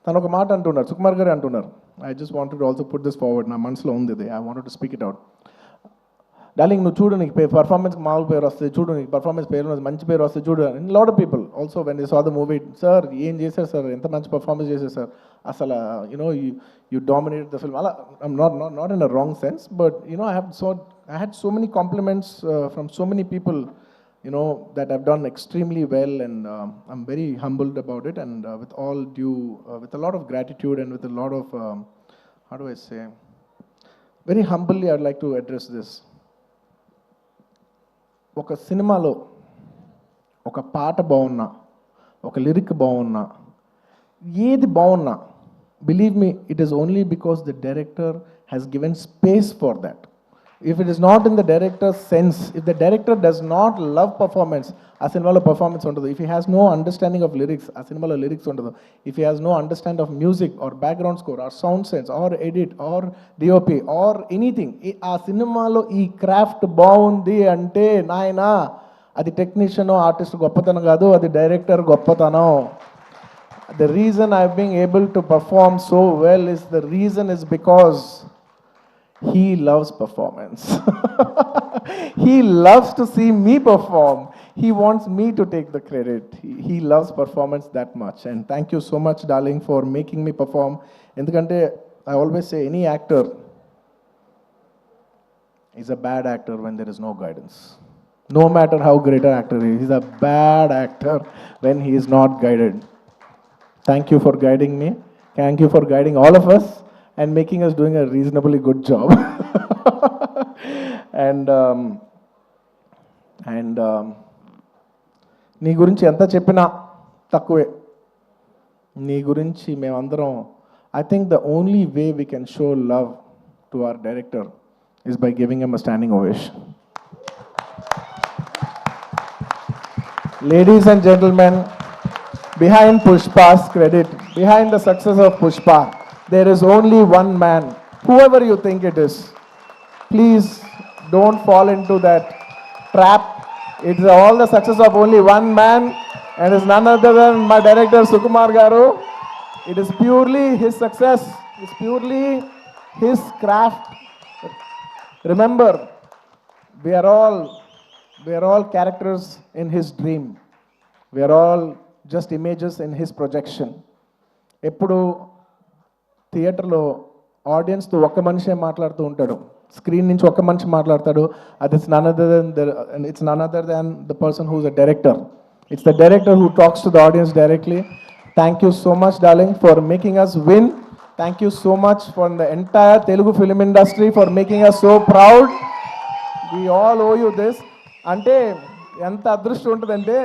తను ఒక మాట అంటున్నారు, సుకుమార్ గారు అంటున్నారు. I just wanted also put this forward. నా మనసులో ఉంది ఇది. I wanted to speak it out. Darling, నువ్వు చూడు, నీకు పర్ఫార్మెన్స్కి మామూలు పేరు వస్తుంది, చూడు నీకు పర్ఫార్మెన్స్ పేరు మంచి పేరు వస్తుంది, చూడు. Lot of people also when they saw the movie, sir ఏం చేశారు సార్, ఎంత మంచి పర్ఫార్మెన్స్ చేశారు సార్, అసలు యూ డామినేట్ ద ఫిల్మ్. అలా not in a wrong sense, but I had so many compliments from so many people, that I've done extremely well, and I'm very humbled about it, and with all due, with a lot of gratitude and with a lot of, how do I say, very humbly I'd like to address this. ఒక సినిమాలో ఒక పాట బాగున్నా, ఒక lyric బాగున్నా, ఏది బాగున్నా, believe me, it is only because the director has given space for that. If it is not in the director's sense, if the director does not love performance, ఆ సినిమాలో పర్ఫార్మెన్స్ ఉండదు. If he has no understanding of lyrics, ఆ సినిమాలో lyrics ఉండదు. If he has no understanding of music or background score or sound sense or edit or DOP or anything, ఆ సినిమాలో ఈ craft బాగుంది అంటే నాయనా, అది టెక్నీషియన్ ఆర్టిస్ట్ గొప్పతనం కాదు, అది డైరెక్టర్ గొప్పతనం. The reason I've been able to perform so well is because he loves performance. He loves to see me perform. He wants me to take the credit. He loves performance that much. And thank you so much, darling, for making me perform. Endukante I always say any actor is a bad actor when there is no guidance. No matter how great an actor is, he's a bad actor when he is not guided. Thank you for guiding me. Thank you for guiding all of us and making us doing a reasonably good job. and నీ గురించి ఎంత చెప్పినా తక్కువే. నీ గురించి మేమందరం, I think the only way we can show love to our director is by giving him a standing ovation. Ladies and gentlemen, behind Pushpa's credit, behind the success of Pushpa, there is only one man, whoever you think it is. Please don't fall into that trap. It's all the success of only one man, and it's none other than my director Sukumar Garu. It is purely his success. It's purely his craft. Remember, we are all characters in his dream. We are all just images in his projection. ఎప్పుడు థియేటర్లో ఆడియన్స్తో ఒక్క మనిషే మాట్లాడుతూ ఉంటాడు, screen నుంచి ఒక్క మనిషి మాట్లాడతాడు. అది it's none other than the person who is a director. It's the director who talks to the audience directly. Thank you so much, darling, for making us win. Thank you so much for the entire Telugu film industry for making us so proud. We all owe you this. అంటే ఎంత అదృష్టం ఉంటుందంటే